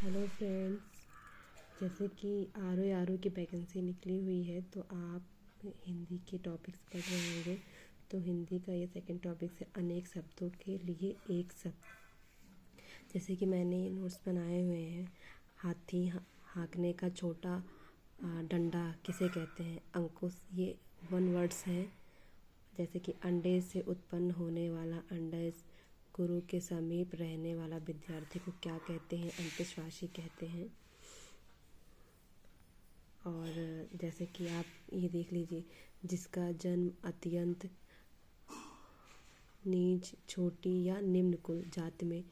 Hello friends. जैसे कि R O की वैकेंसी निकली हुई है तो आप हिंदी के टॉपिक्स पढ़ रहे होंगे। तो हिंदी का ये सेकंड टॉपिक है अनेक शब्दों के लिए एक शब्द। जैसे कि मैंने ये नोट्स बनाए हुए हैं। हाथी हाँकने का छोटा डंडा किसे कहते हैं? अंकुश। ये वन वर्ड्स हैं। जैसे कि अंडे से उत्पन्न होने वाला अंडज, गुरु के समीप रहने वाला विद्यार्थी को क्या कहते हैं? अंतश्वासी कहते हैं। और जैसे कि आप ये देख लीजिए, जिसका जन्म अत्यंत नीच, छोटी या निम्न कुल जाति में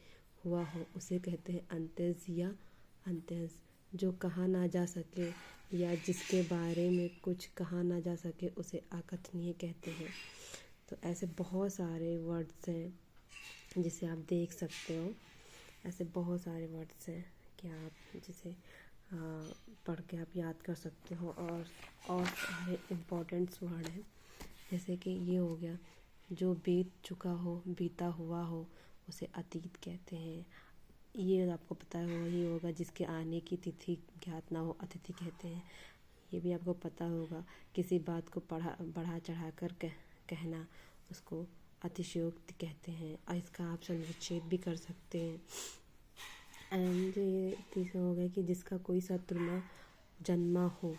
हुआ हो उसे कहते हैं अंत्यज या अंत्यज। जो कहा ना जा सके या जिसके बारे में कुछ कहा ना जा सके उसे अकथनीय कहते हैं। तो ऐसे बहुत सारे वर्ड्स हैं जिसे आप देख सकते हो। ऐसे बहुत सारे वर्ड्स हैं कि आप जिसे पढ़ के आप याद कर सकते हो। और सारे इम्पोर्टेंट्स वर्ड हैं। जैसे कि ये हो गया, जो बीत चुका हो, बीता हुआ हो उसे अतीत कहते हैं। ये आपको पता हो ही होगा, जिसके आने की तिथि ज्ञात ना हो अतिथि कहते हैं। ये भी आपको पता होगा, किसी बात को बढ़ा चढ़ा कर कहना उसको अतिशयोक्ति कहते हैं। और इसका आप संविच्छेद भी कर सकते हैं। एंड ये तीसरा हो गया कि जिसका कोई शत्रु न जन्मा हो,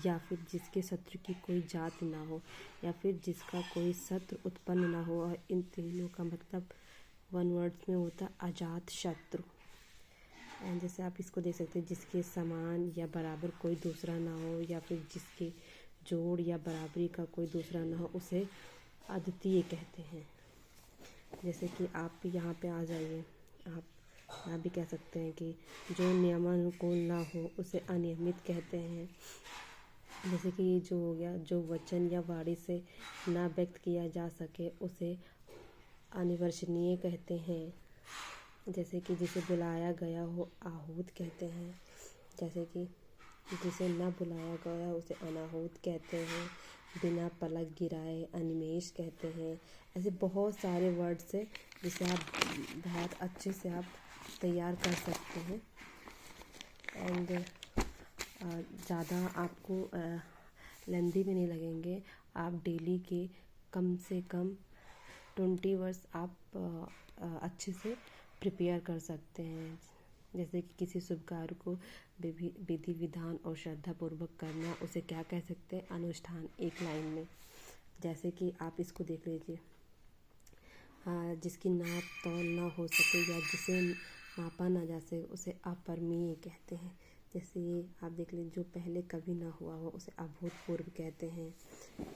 या फिर जिसके शत्रु की कोई जात ना हो, या फिर जिसका कोई शत्रु उत्पन्न ना हो। और इन तीनों का मतलब वन वर्ड्स में होता अजात शत्रु। एंड जैसे आप इसको देख सकते हैं, जिसके समान या बराबर कोई दूसरा ना हो, या फिर जिसके जोड़ या बराबरी का कोई दूसरा ना हो उसे अद्वितीय कहते हैं। जैसे कि आप यहाँ पे आ जाइए, आप भी कह सकते हैं कि जो नियमानुकूल ना हो उसे अनियमित कहते हैं। जैसे कि ये जो हो गया, जो वचन या वाणी से ना व्यक्त किया जा सके उसे अनिर्वचनीय कहते हैं। जैसे कि जिसे बुलाया गया हो आहूत कहते हैं। जैसे कि जिसे न बुलाया गया उसे अनाहूत कहते हैं। बिना पलक गिराए अनिमेष कहते हैं। ऐसे बहुत सारे वर्ड्स हैं जिसे आप बहुत अच्छे से आप तैयार कर सकते हैं। एंड ज़्यादा आपको लेंदी भी नहीं लगेंगे। आप डेली के कम से कम 20 वर्ड्स आप अच्छे से प्रिपेयर कर सकते हैं। जैसे कि किसी शुभ कार्य को विधि विधान और श्रद्धा पूर्वक करना, उसे क्या कह सकते हैं? अनुष्ठान, एक लाइन में। जैसे कि आप इसको देख लीजिए, जिसकी नाप तौल ना हो सके या जिसे मापा ना जा सके उसे अपरिमेय कहते हैं। जैसे ये आप देख लीजिए, जो पहले कभी ना हुआ हो उसे अभूतपूर्व कहते हैं।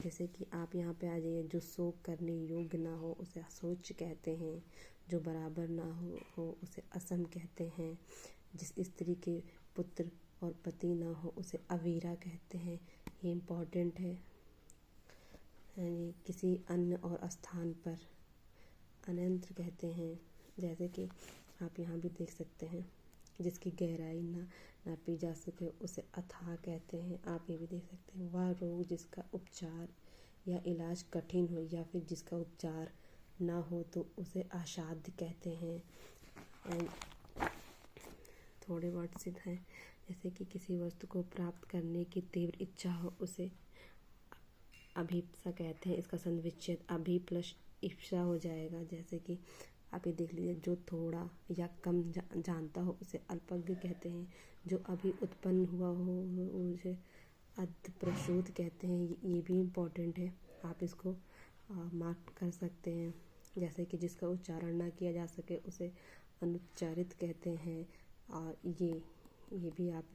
जैसे कि आप यहाँ पे आ जाइए, जो शोक करने योग्य ना हो उसे असोच कहते हैं। जो बराबर ना हो उसे असम कहते हैं। जिस स्त्री के पुत्र और पति ना हो उसे अवीरा कहते हैं। ये इम्पोर्टेंट है। यानी किसी अन्य और स्थान पर अनंत कहते हैं। जैसे कि आप यहाँ भी देख सकते हैं, जिसकी गहराई ना नापी जा सके उसे अथाह कहते हैं। आप ये भी देख सकते हैं, वह रोग जिसका उपचार या इलाज कठिन हो, या फिर जिसका उपचार ना हो तो उसे असाध्य कहते हैं। एंड थोड़े वर्ड सिद्ध हैं, जैसे कि किसी वस्तु को प्राप्त करने की तीव्र इच्छा हो उसे अभीप्सा कहते हैं। इसका संविच्छेद अभी प्लस इप्सा हो जाएगा। जैसे कि आप ये देख लीजिए, जो थोड़ा या कम जानता हो उसे अल्पज्ञ कहते हैं। जो अभी उत्पन्न हुआ हो उसे अधप्रसूत कहते हैं। ये भी इम्पोर्टेंट है, आप इसको मार्क कर सकते हैं। जैसे कि जिसका उच्चारण ना किया जा सके उसे अनुच्चारित कहते हैं। और ये भी आप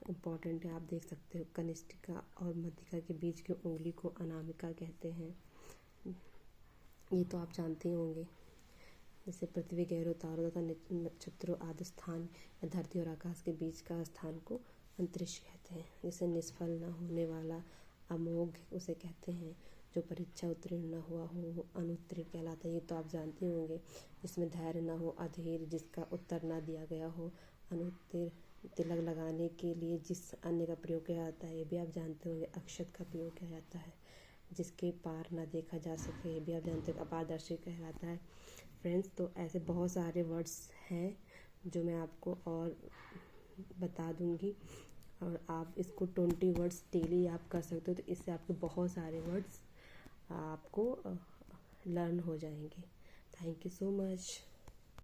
इम्पोर्टेंट है, आप देख सकते हो। कनिष्ठिका और मध्यिका के बीच की उंगली को अनामिका कहते हैं। ये तो आप जानते ही होंगे। जैसे पृथ्वी, गहरों, तारों तथा नक्षत्रों आदि स्थान या धरती और आकाश के बीच का स्थान को अंतरिक्ष कहते हैं। जैसे निष्फल न होने वाला अमोघ उसे कहते हैं। जो परीक्षा उत्तीर्ण न हुआ हो वो अनुत्तीर्ण कहलाता है। ये तो आप जानते होंगे। जिसमें धैर्य न हो अधीर, जिसका उत्तर ना दिया गया हो अनुत्तीर्ण। तिलक लगाने के लिए जिस अन्य का प्रयोग किया जाता है ये भी आप जानते होंगे, अक्षत का प्रयोग किया जाता है। जिसके पार ना देखा जा सके ये भी आप जानते हो, अपारदर्शी कहलाता है। फ्रेंड्स, तो ऐसे बहुत सारे वर्ड्स हैं जो मैं आपको और बता दूंगी। और आप इसको 20 वर्ड्स डेली आप कर सकते हो, तो इससे आपके बहुत सारे वर्ड्स आपको लर्न हो जाएंगे। Thank you so much.